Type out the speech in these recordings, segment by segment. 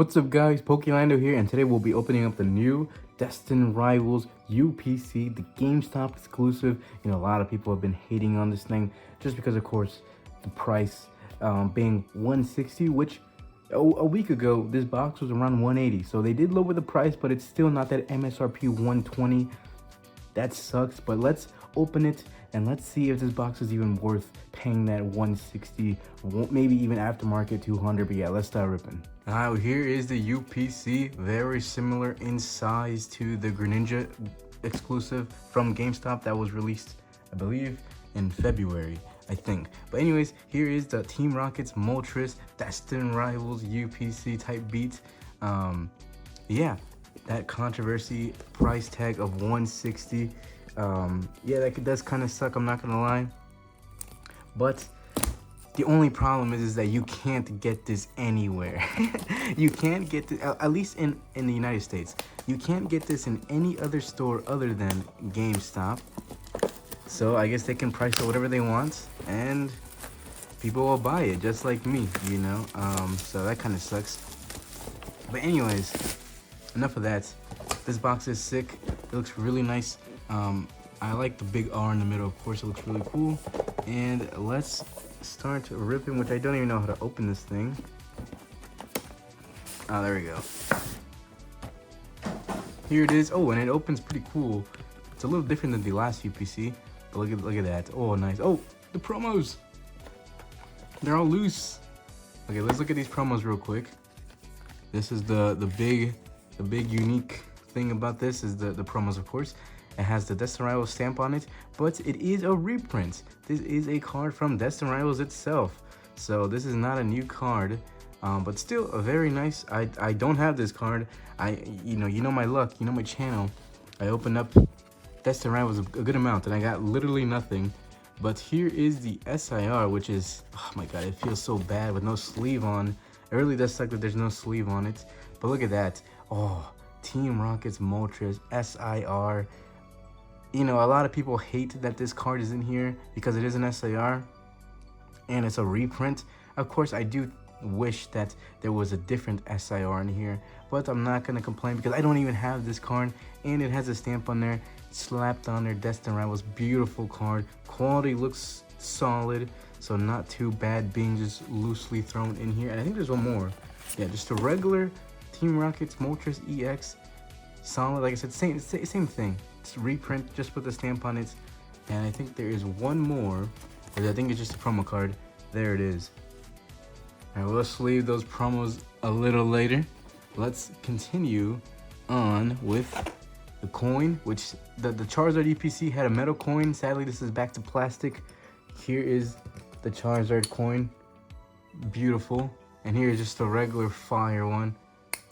What's up guys, Pokélando here, and today we'll be opening up the new Destined Rivals UPC, the GameStop exclusive. You know, a lot of people have been hating on this thing just because, of course, the price being $160, which a week ago this box was around $180. So they did lower the price, but it's still not that MSRP $120. That sucks, but let's open it and let's see if this box is even worth paying that $160, maybe even aftermarket $200. But yeah, let's start ripping. Now here is the UPC, very similar in size to the Greninja exclusive from GameStop that was released, I believe, in February, I think. But anyways, here is the Team Rocket's Moltres Destined Rivals UPC type beat. Yeah, that controversy price tag of $160. Yeah, that does kind of suck, I'm not gonna lie. But the only problem is that you can't get this anywhere. You can't get this, at least in the United States. You can't get this in any other store other than GameStop. So I guess they can price it whatever they want, and people will buy it, just like me, you know? So that kind of sucks. But anyways, enough of that. This box is sick. It looks really nice. I like the big R in the middle, of course. It looks really cool. And let's start ripping, which I don't even know how to open this thing. Oh, there we go. Here it is. Oh, and it opens pretty cool. It's a little different than the last UPC, but look at that. Oh, nice. Oh, the promos. They're all loose. Okay, let's look at these promos real quick. This is the big unique thing about this is the promos, of course. It has the Destined Rivals stamp on it, but it is a reprint. This is a card from Destined Rivals itself. So this is not a new card, but still a very nice. I don't have this card. You know my luck, you know my channel. I opened up Destined Rivals a good amount and I got literally nothing. But here is the SIR, which is, oh my god, it feels so bad with no sleeve on. It really does suck that there's no sleeve on it. But look at that. Oh, Team Rocket's Moltres SIR. You know, a lot of people hate that this card is in here because it is an SIR and it's a reprint. Of course, I do wish that there was a different SIR in here, but I'm not going to complain because I don't even have this card, and it has a stamp on there, slapped on there, Destined Rivals. Beautiful card. Quality looks solid, so not too bad being just loosely thrown in here. And I think there's one more. Yeah, just a regular Team Rocket's Moltres EX. Solid, like I said, same thing. It's reprint, just put the stamp on it. And I think there is one more, or I think it's just a promo card. There it is. All right, we'll leave those promos a little later. Let's continue on with the coin, which the Charizard EPC had a metal coin. Sadly, this is back to plastic. Here is the Charizard coin. Beautiful. And here is just a regular fire one.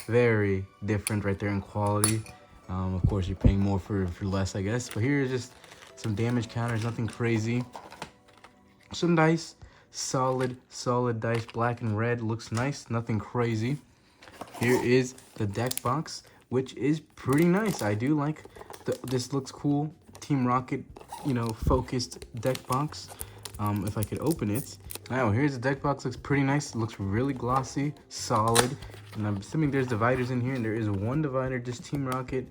Very different right there in quality. Of course, you're paying more for less, I guess. But here is just some damage counters, nothing crazy. Some dice, solid dice, black and red, looks nice, nothing crazy. Here is the deck box, which is pretty nice. I do like this, looks cool. Team Rocket, you know, focused deck box. If I could open it. Now, here's the deck box, looks pretty nice. It looks really glossy, solid. And I'm assuming there's dividers in here, and there is one divider, just Team Rocket.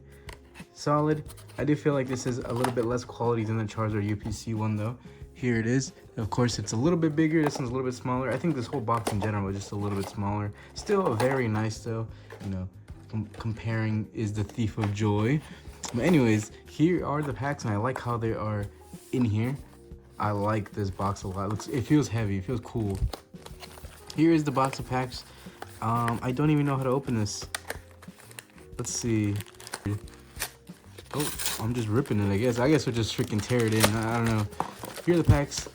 Solid. I do feel like this is a little bit less quality than the Charizard UPC one, though. Here it is. Of course, it's a little bit bigger. This one's a little bit smaller. I think this whole box in general is just a little bit smaller. Still very nice, though. You know, comparing is the thief of joy. But anyways, here are the packs, and I like how they are in here. I like this box a lot. It feels heavy. It feels cool. Here is the box of packs. I don't even know how to open this. Let's see. Oh, I'm just ripping it, I guess. I guess we'll just freaking tear it in. I don't know. Here are the packs.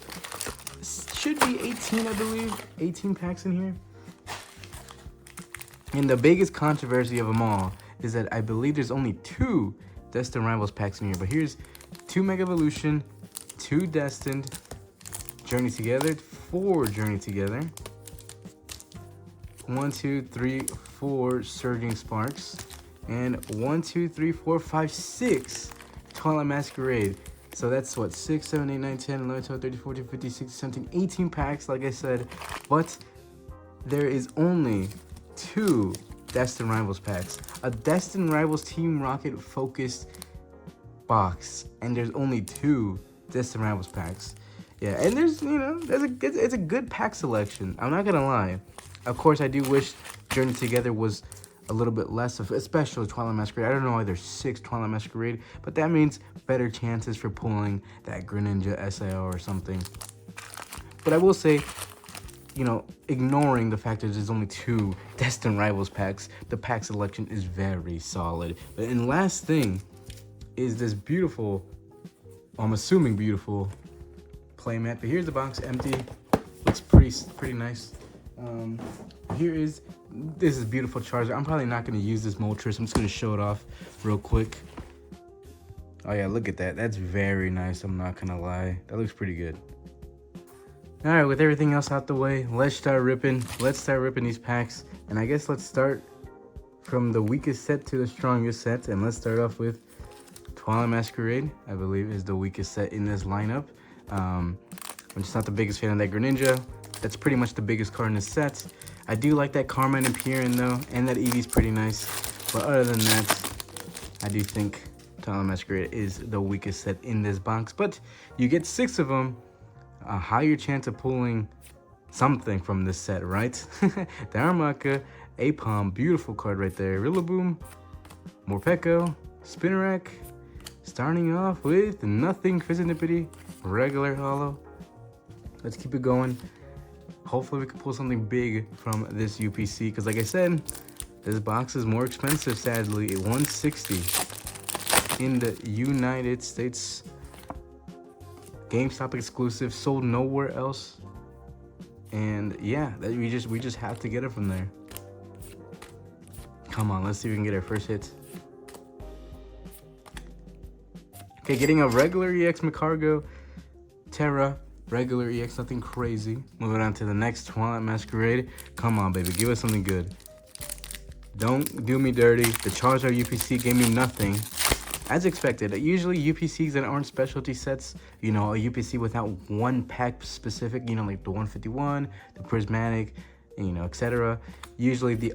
Should be 18, I believe. 18 packs in here. And the biggest controversy of them all is that I believe there's only 2 Destined Rivals packs in here. But here's 2 Mega Evolution, 2 Destined, Journey Together, 4 Journey Together, 1, 2, 3, 4 Surging Sparks, and 1, 2, 3, 4, 5, 6 Twilight Masquerade. So that's what, 6, 7, 8, 9, 10, 11, 12, 13, 14, 15, 16, 17, 18 packs, like I said. But there is only 2 Destined Rivals packs. A Destined Rivals Team Rocket focused box, and there's only 2 Destined Rivals packs. Yeah, and there's, you know, it's a good pack selection. I'm not gonna lie. Of course, I do wish Journey Together was a little bit less of, especially Twilight Masquerade. I don't know why there's 6 Twilight Masquerade, but that means better chances for pulling that Greninja SIR or something. But I will say, you know, ignoring the fact that there's only 2 Destined Rivals packs, the pack selection is very solid. But and last thing is this beautiful, I'm assuming beautiful, playmat. But here's the box, empty. Looks pretty nice. This is beautiful Charizard. I'm probably not going to use this Moltres. I'm just going to show it off real quick. Oh yeah, look at that. That's very nice. I'm not going to lie. That looks pretty good. All right, with everything else out the way, let's start ripping. Let's start ripping these packs. And I guess let's start from the weakest set to the strongest set. And let's start off with Twilight Masquerade, I believe, is the weakest set in this lineup. I'm just not the biggest fan of that Greninja. That's pretty much the biggest card in this set. I do like that Carmine and Piran though, and that Eevee's pretty nice. But other than that, I do think Twilight Masquerade is the weakest set in this box. But you get 6 of them, a higher chance of pulling something from this set, right? Darumaka, Apom, beautiful card right there. Rillaboom, Morpeko, Spinarak. Starting off with nothing, Fizzinippity, regular holo. Let's keep it going. Hopefully we can pull something big from this UPC, because like I said, this box is more expensive, sadly, at $160 in the United States. GameStop-Exclusive, sold nowhere else. And yeah, we just have to get it from there. Come on, let's see if we can get our first hit. Okay, getting a regular EX Macargo, Terra, regular EX, nothing crazy. Moving on to the next Twilight Masquerade. Come on, baby, give us something good. Don't do me dirty. The Charizard UPC gave me nothing. As expected, usually UPCs that aren't specialty sets, you know, a UPC without one pack specific, you know, like the 151, the Prismatic, you know, etc. Usually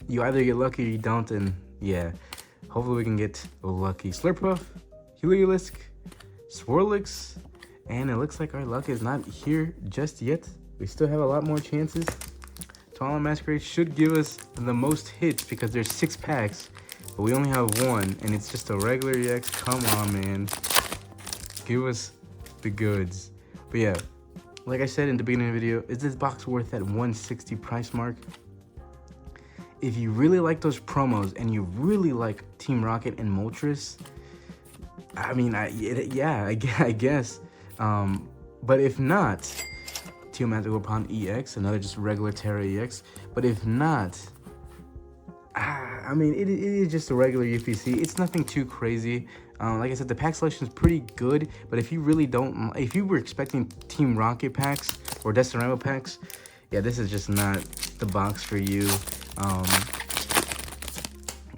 you either get lucky or you don't, and yeah, hopefully we can get lucky. Slurpuff, Heliolisk, Swirlix, and it looks like our luck is not here just yet. We still have a lot more chances. Twilight Masquerade should give us the most hits because there's 6 packs, but we only have 1, and it's just a regular EX. Come on, man. Give us the goods. But yeah, like I said in the beginning of the video, is this box worth that $160 price mark? If you really like those promos and you really like Team Rocket and Moltres, I mean, I guess. But if not, Teomantico upon EX, another just regular Terra EX. But if not, I mean, it is just a regular UPC. It's nothing too crazy. Like I said, the pack selection is pretty good. But if you really don't, if you were expecting Team Rocket packs or Destined Rival packs, yeah, this is just not the box for you.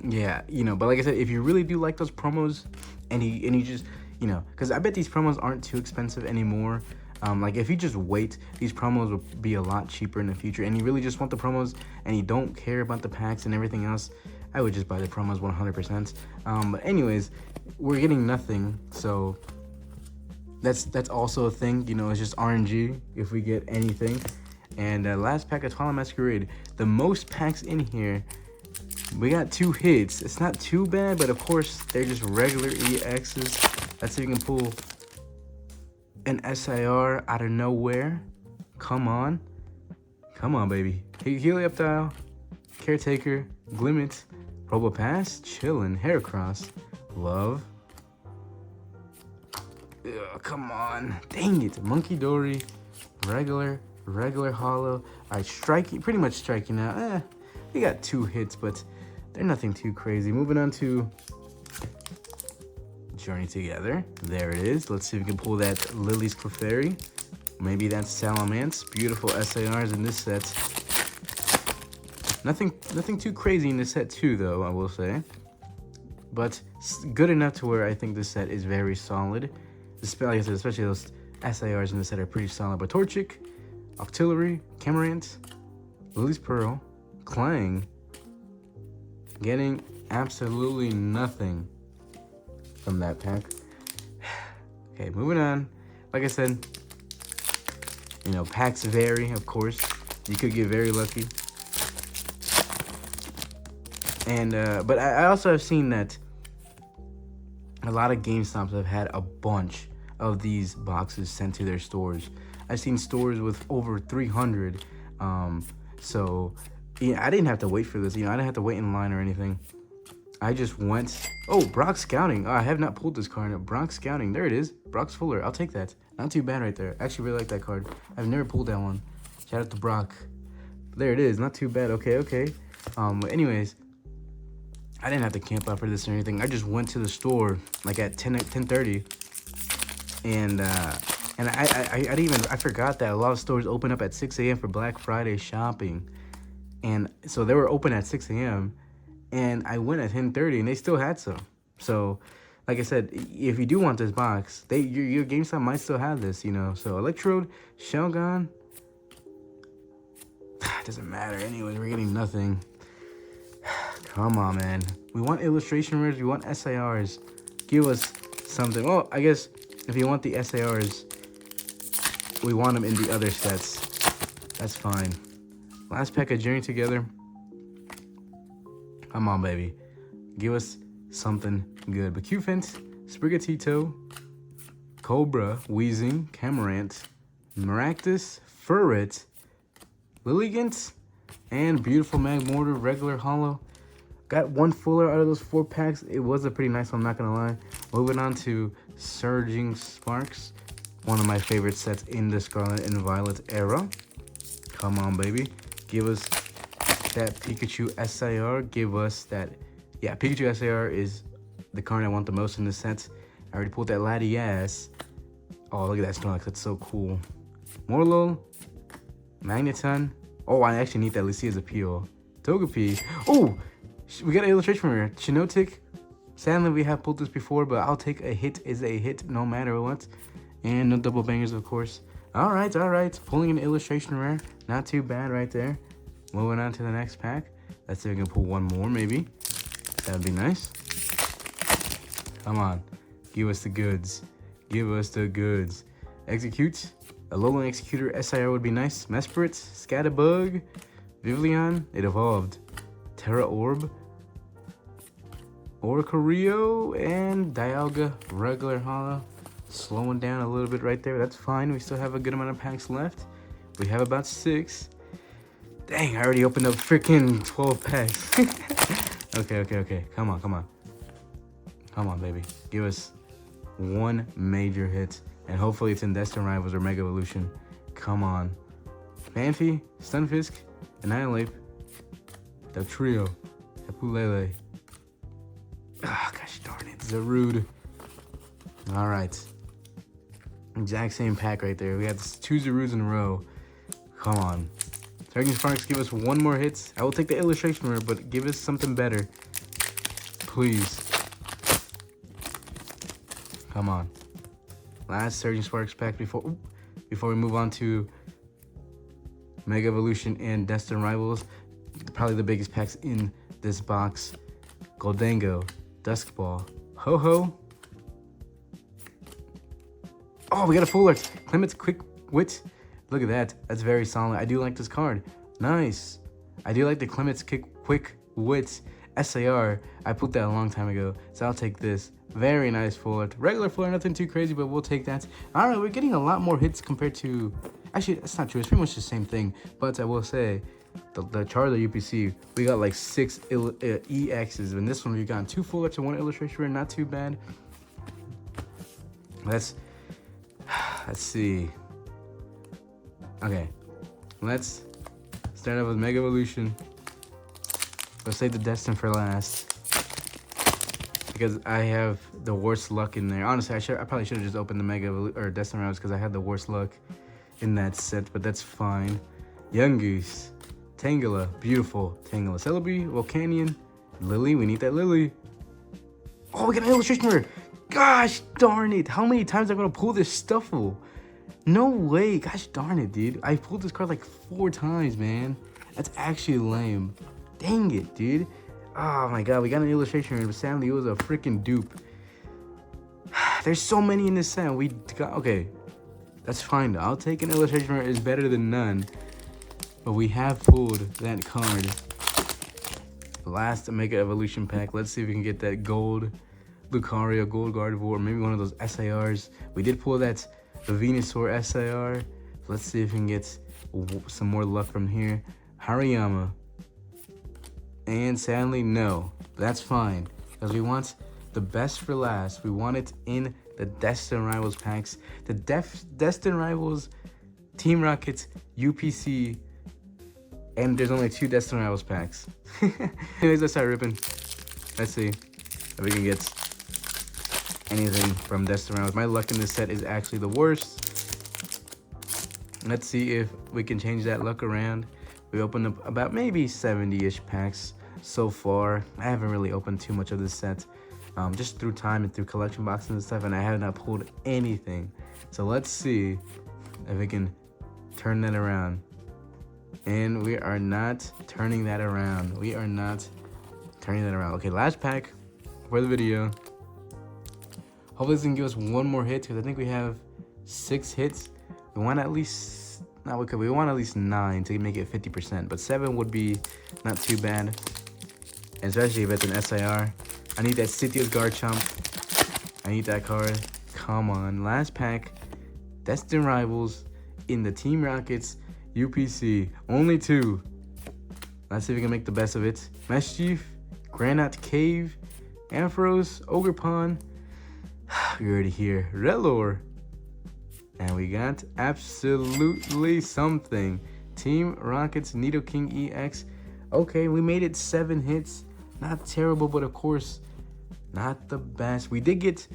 Yeah, you know. But like I said, if you really do like those promos, and you just, you know, because I bet these promos aren't too expensive anymore. Like if you just wait, these promos will be a lot cheaper in the future, and you really just want the promos and you don't care about the packs and everything else, I would just buy the promos 100%. But anyways, we're getting nothing, so that's also a thing, you know. It's just RNG if we get anything. And last pack of Twilight Masquerade, the most packs in here, we got 2 hits. It's not too bad, but of course they're just regular EXs. Let's see if we can pull an SIR out of nowhere. Come on, baby. Helioptile, Caretaker, Glimmet, Probopass, Chillin', Heracross, Love. Ugh, come on, dang it. Monkey Dory, regular holo. Alright, pretty much striking out. We got 2 hits, but they're nothing too crazy. Moving on to Journey Together. There it is. Let's see if we can pull that Lily's Clefairy. Maybe that's Salamence. Beautiful SARs in this set. Nothing too crazy in this set too, though, I will say. But good enough to where I think this set is very solid. Like I said, especially those SARs in this set are pretty solid. But Torchic, Octillery, Camarant, Lily's Pearl, Clang, Getting absolutely nothing from that pack. Okay, moving on. Like I said, you know, packs vary, of course. You could get very lucky. And but I also have seen that a lot of GameStops have had a bunch of these boxes sent to their stores. I've seen stores with over 300. So yeah, I didn't have to wait for this. You know, I didn't have to wait in line or anything. I just went. Oh, Brock Scouting. Oh, I have not pulled this card. Brock Scouting. There it is. Brock's Fuller. I'll take that. Not too bad right there. I actually really like that card. I've never pulled that one. Shout out to Brock. There it is. Not too bad. Okay. But anyways, I didn't have to camp out for this or anything. I just went to the store like at 10:30, and I forgot that a lot of stores open up at 6 a.m. for Black Friday shopping, and so they were open at 6 a.m. and I went at 10:30 and they still had some. So, like I said, if you do want this box, your GameStop might still have this, you know. So Electrode, Shelgon, doesn't matter. Anyways, we're getting nothing. Come on, man. We want illustration rares. We want SARs. Give us something. Well, I guess if you want the SARs, we want them in the other sets. That's fine. Last pack of Journey Together. Come on, baby. Give us something good. Bacufant, Sprigatito, Cobra, Weezing, Camarant, Maractus, Furret, Lilligant, and Beautiful Magmortar, regular hollow. Got one fuller out of those 4 packs. It was a pretty nice one, I'm not gonna lie. Moving on to Surging Sparks, one of my favorite sets in the Scarlet and Violet era. Come on, baby. Give us that Pikachu SIR. Give us that. Yeah, Pikachu SIR is the card I want the most in this set. I already pulled that Latias. Oh, look at that Snorlax. That's so cool. Morlul, Magneton. Oh, I actually need that Lucia's Appeal. Togepi. Oh, we got an illustration from here. Chinotic. Sadly, we have pulled this before, but I'll take a hit is a hit no matter what. And no double bangers, of course. All right. Pulling an illustration rare. Not too bad right there. Moving on to the next pack. Let's see if we can pull one more, maybe. That'd be nice. Come on. Give us the goods. Give us the goods. Execute. Alolan Executor SIR would be nice. Mesprit. Scatterbug. Vivillon. It evolved. Terra Orb. Oricorio. And Dialga. Regular hollow. Slowing down a little bit right there. That's fine. We still have a good amount of packs left. We have about 6. Dang, I already opened up freaking 12 packs. Okay. Come on, baby. Give us one major hit. And hopefully it's in Destined Rivals or Mega Evolution. Come on. Phanpy, Stunfisk, Annihilate, Dugtrio, Hepulele. Ah, gosh darn it. Zarude. Alright. Exact same pack right there. We had 2 Zarudes in a row. Come on. Surging Sparks, give us one more hit. I will take the illustration rare, but give us something better. Please. Come on. Last Surging Sparks pack before we move on to Mega Evolution and Destined Rivals. Probably the biggest packs in this box. Goldango, Duskball, Ho-Ho. Oh, we got a full art. Clement's Quick Wit. Look at that. That's very solid. I do like this card. Nice. I do like the Clement's Quick Wit SAR. I put that a long time ago, so I'll take this. Very nice full art. Regular full art, nothing too crazy, but we'll take that. All right, we're getting a lot more hits compared to... Actually, that's not true. It's pretty much the same thing, but I will say the Charizard UPC, we got like 6 EXs, and this one we got 2 full arts and 1 illustration rare. Not too bad. Let's see. Okay, let's start off with Mega Evolution. Let's save the Destined for last, because I have the worst luck in there. Honestly, I probably should have just opened the Mega or Destined rounds because I had the worst luck in that set, but that's fine. Yungoos, Tangela, beautiful Tangela, Celebi, Volcanion, Lily. We need that Lily. Oh, we got an illustration rare. Gosh darn it! How many times am I gonna pull this Stuffle? No way! Gosh darn it, dude! I pulled this card like 4 times, man. That's actually lame. Dang it, dude. Oh my god, we got an illustration, but sadly it was a freaking dupe. There's so many in this set. We got, okay, that's fine. I'll take an illustration. It's better than none. But we have pulled that card. Last Mega Evolution pack. Let's see if we can get that gold Lucario, gold Gardevoir, maybe one of those SARs. We did pull that Venusaur SAR. Let's see if we can get some more luck from here. Hariyama. And sadly, no. That's fine. Because we want the best for last. We want it in the Destined Rivals packs. The Destined Rivals, Team Rocket, UPC, and there's only 2 Destined Rivals packs. Anyways, let's start ripping. Let's see if we can get anything from Destined Rivals. My luck in this set is actually the worst. Let's see if we can change that luck around. We opened up about maybe 70-ish packs so far. I haven't really opened too much of this set, just through time and through collection boxes and stuff, and I have not pulled anything. So let's see if we can turn that around. And we are not turning that around. We are not turning that around. Okay, last pack for the video. Hopefully this can give us one more hit, because I think we have 6 hits. We want at least, no, okay, we want at least 9 to make it 50%, but 7 would be not too bad. And especially if it's an SIR. I need that Sitia's Garchomp. I need that card. Come on. Last pack. Destined Rivals in the Team Rockets UPC. Only 2. Let's see if we can make the best of it. Mischief, Granite Cave, Ampharos, Ogerpon. You're already here. Relor. And we got absolutely something. Team Rockets Nidoking EX. Okay, we made it 7 hits. Not terrible, but of course, not the best. We did get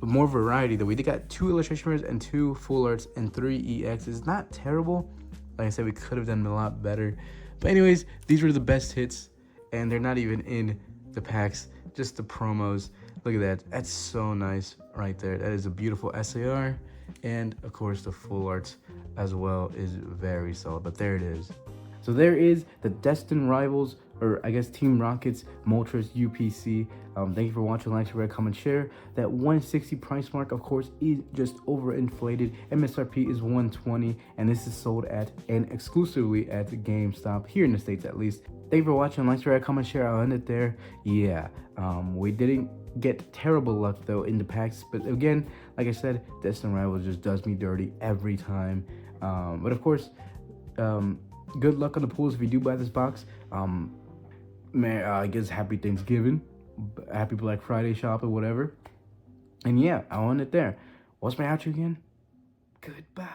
more variety though. We did got 2 illustration rares and 2 full arts and 3 EXs. Not terrible. Like I said, we could have done a lot better. But anyways, these were the best hits, and they're not even in the packs, just the promos. Look at that. That's so nice right there. That is a beautiful SAR. And of course, the full arts as well is very solid. But there it is. So there is the Destined Rivals, or I guess Team Rockets Moltres UPC. Thank you for watching. Like, share, comment, share. That 160 price mark, of course, is just overinflated. MSRP is 120, and this is sold at and exclusively at GameStop, here in the States at least. Thank you for watching. Like, share, comment, share. I'll end it there. Yeah, we didn't get terrible luck though in the packs, but again, like I said, Destined Rivals just does me dirty every time. But of course, good luck on the pulls if you do buy this box. I guess happy Thanksgiving, happy Black Friday shopping, whatever. And yeah, I'll end it there. What's my outro again? Goodbye.